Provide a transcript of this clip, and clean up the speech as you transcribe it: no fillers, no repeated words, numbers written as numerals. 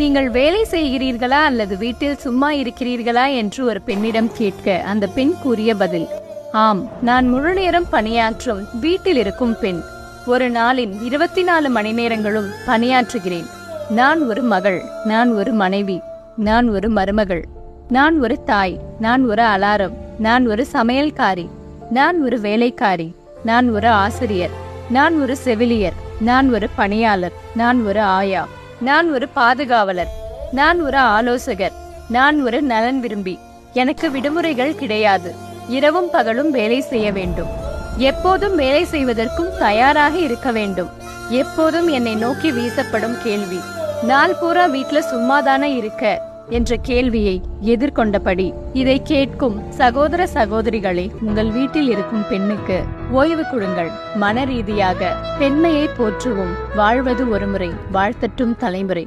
நீங்கள் வேலை செய்கிறீர்களா அல்லது வீட்டில் சும்மா இருக்கிறீர்களா என்று ஒரு பெண்ணிடம் கேட்க அந்த பெண் கூறிய பதில், ஆம், நான் முழு நேரம் பணியாற்றும் வீட்டில் இருக்கும் பெண். ஒரு நாளின் 24 மணி நேரங்களும் பணியாற்றுகிறேன். நான் ஒரு மகள், நான் ஒரு மனைவி, நான் ஒரு மருமகள், நான் ஒரு தாய், நான் ஒரு அலாரம், நான் ஒரு சமையல்காரி, நான் ஒரு வேலைக்காரி, நான் ஒரு ஆசிரியர், நான் ஒரு செவிலியர், நான் ஒரு பணியாளர், நான் ஒரு ஆயா, நான் ஒரு பாதுகாவலர், நான் ஒரு ஆலோசகர், நான் ஒரு நலன் விரும்பி. எனக்கு விடுமுறைகள் கிடையாது. இரவும் பகலும் வேலை செய்ய வேண்டும். எப்போதும் வேலை செய்வதற்கும் தயாராக இருக்க வேண்டும். எப்போதும் என்னை நோக்கி வீசப்படும் கேள்வி, நாள் பூரா வீட்டுல சும்மாதானே இருக்க என்ற கேள்வியை எதிர்கொண்டபடி, இதை கேட்கும் சகோதர சகோதரிகளே, உங்கள் வீட்டில் இருக்கும் பெண்ணுக்கு ஓய்வு கொடுங்கள். மன ரீதியாக பெண்மையை போற்றுவோம். வாழ்வது ஒருமுறை, வாழ்த்தட்டும் தலைமுறை.